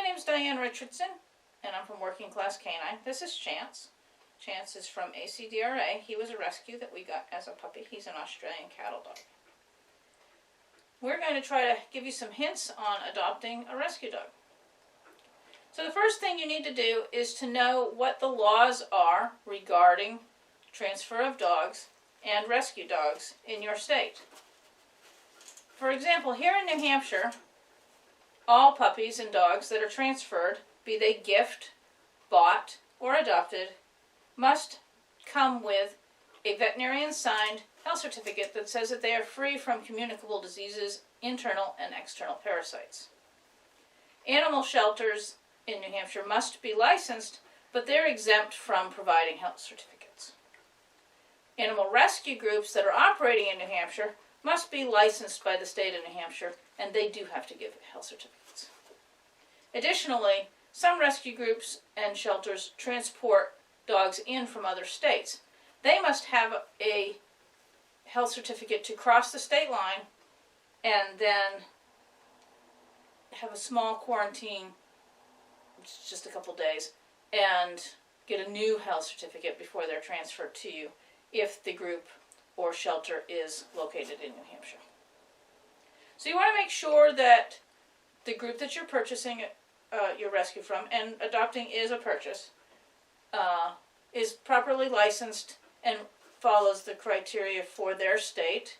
name's Diane Richardson, and I'm from Working Class Canine. This is Chance. Chance is from ACDRA. He was a rescue that we got as a puppy. He's an Australian cattle dog. We're going to try to give you some hints on adopting a rescue dog. So the first thing you need to do is to know what the laws are regarding transfer of dogs and rescue dogs in your state. For example, here in New Hampshire, all puppies and dogs that are transferred, be they gift, bought, or adopted, must come with a veterinarian-signed health certificate that says that they are free from communicable diseases, internal and external parasites. Animal shelters in New Hampshire must be licensed, but they're exempt from providing health certificates. Animal rescue groups that are operating in New Hampshire must be licensed by the state of New Hampshire, and they do have to give health certificates. Additionally, some rescue groups and shelters transport dogs in from other states. They must have a health certificate to cross the state line and then have a small quarantine, just a couple days, and get a new health certificate before they're transferred to you if the group or shelter is located in New Hampshire. So you want to make sure that the group that you're purchasing your rescue from, and adopting is a purchase, is properly licensed and follows the criteria for their state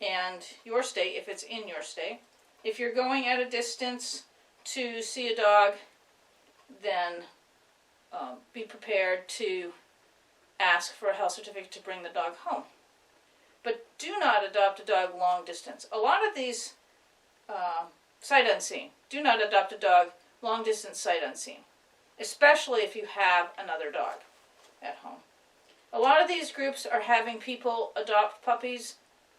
and your state if it's in your state. If you're going at a distance to see a dog, then be prepared to ask for a health certificate to bring the dog home. But do not adopt a dog long distance. A lot of these sight unseen. Do not adopt a dog long distance sight unseen, especially if you have another dog at home. A lot of these groups are having people adopt puppies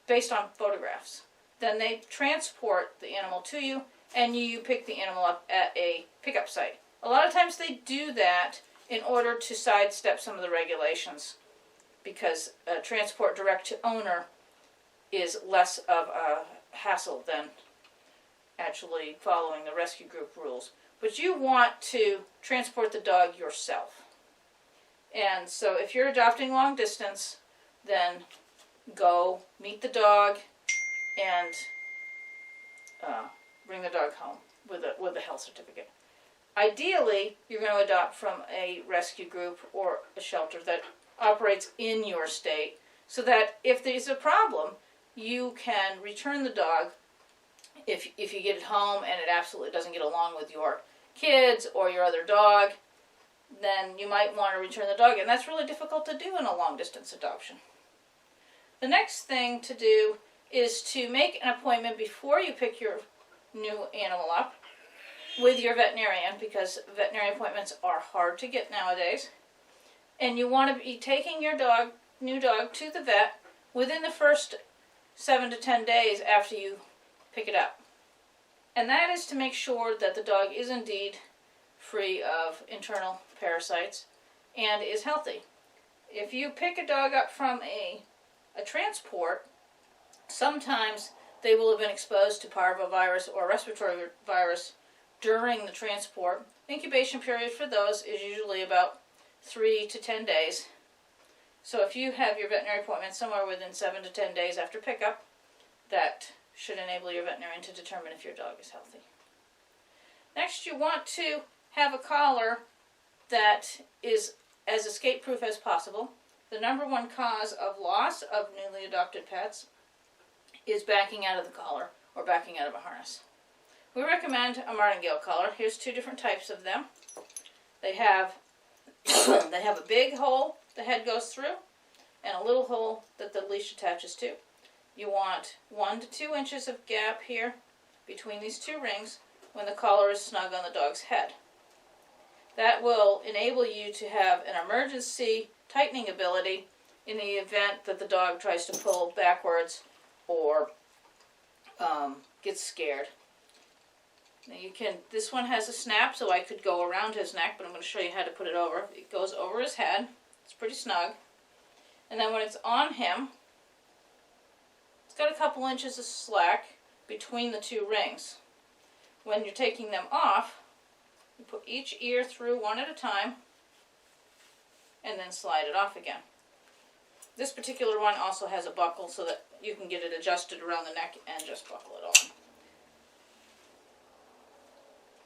based on photographs. Then they transport the animal to you, and you pick the animal up at a pickup site. A lot of times they do that in order to sidestep some of the regulations, because transport direct to owner is less of a hassle than actually following the rescue group rules. But you want to transport the dog yourself. And so if you're adopting long distance, then go meet the dog and bring the dog home with a health certificate. Ideally, you're going to adopt from a rescue group or a shelter that operates in your state, so that if there's a problem, you can return the dog if you get it home and it absolutely doesn't get along with your kids or your other dog. Then you might want to return the dog, and that's really difficult to do in a long-distance adoption. The next thing to do is to make an appointment before you pick your new animal up with your veterinarian, because veterinary appointments are hard to get nowadays. And you want to be taking your new dog to the vet within the first 7 to 10 days after you pick it up. And that is to make sure that the dog is indeed free of internal parasites and is healthy. If you pick a dog up from a transport, sometimes they will have been exposed to parvovirus or respiratory virus during the transport. Incubation period for those is usually about 3 to 10 days. So if you have your veterinary appointment somewhere within 7 to 10 days after pickup, that should enable your veterinarian to determine if your dog is healthy. Next, you want to have a collar that is as escape-proof as possible. The number one cause of loss of newly adopted pets is backing out of the collar or backing out of a harness. We recommend a martingale collar. Here's 2 different types of them. They have a big hole the head goes through and a little hole that the leash attaches to. You want 1 to 2 inches of gap here between these 2 rings when the collar is snug on the dog's head. That will enable you to have an emergency tightening ability in the event that the dog tries to pull backwards or gets scared. Now this one has a snap, so I could go around his neck, but I'm going to show you how to put it over. It goes over his head. It's pretty snug. And then when it's on him, it's got a couple inches of slack between the 2 rings. When you're taking them off, You put each ear through one at a time and then slide it off again. This particular one also has a buckle so that you can get it adjusted around the neck and just buckle it on.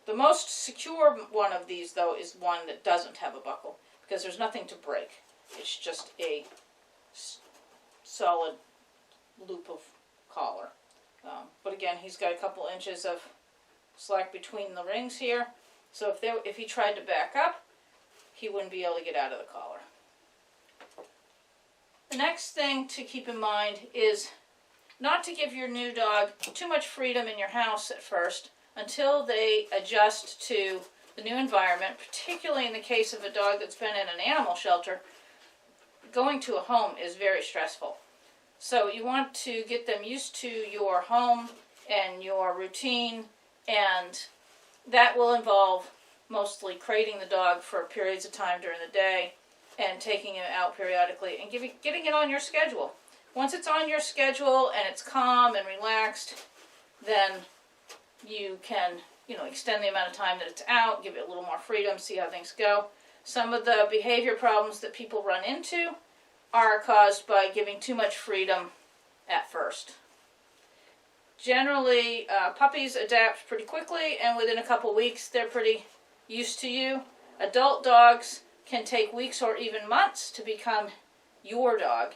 The most secure one of these, though, is one that doesn't have a buckle, because there's nothing to break. It's just a solid loop of collar. But again, he's got a couple inches of slack between the rings here, so if he tried to back up, he wouldn't be able to get out of the collar. The next thing to keep in mind is not to give your new dog too much freedom in your house at first until they adjust to the new environment, particularly in the case of a dog that's been in an animal shelter. Going to a home is very stressful. So you want to get them used to your home and your routine, and that will involve mostly crating the dog for periods of time during the day and taking him out periodically and getting it on your schedule. Once it's on your schedule and it's calm and relaxed, then you can, extend the amount of time that it's out, give it a little more freedom, see how things go. Some of the behavior problems that people run into are caused by giving too much freedom at first. Generally, puppies adapt pretty quickly, and within a couple weeks, they're pretty used to you. Adult dogs can take weeks or even months to become your dog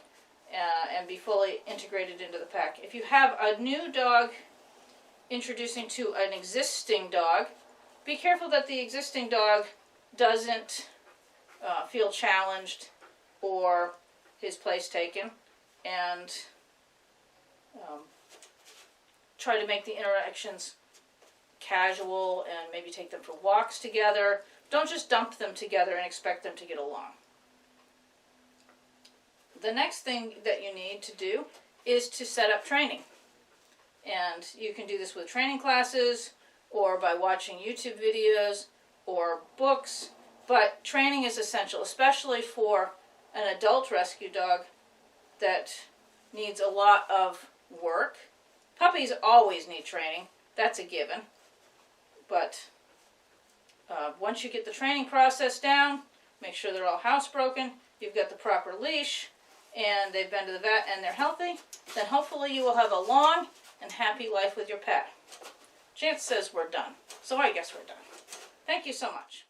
and be fully integrated into the pack. If you have a new dog introducing to an existing dog, be careful that the existing dog doesn't feel challenged or his place taken, and try to make the interactions casual and maybe take them for walks together. Don't just dump them together and expect them to get along. The next thing that you need to do is to set up training. And you can do this with training classes or by watching YouTube videos or books, but training is essential, especially for an adult rescue dog that needs a lot of work. Puppies always need training, that's a given, but once you get the training process down, make sure they're all housebroken, you've got the proper leash, and they've been to the vet and they're healthy, then hopefully you will have a long and happy life with your pet. Chance says we're done, so I guess we're done. Thank you so much.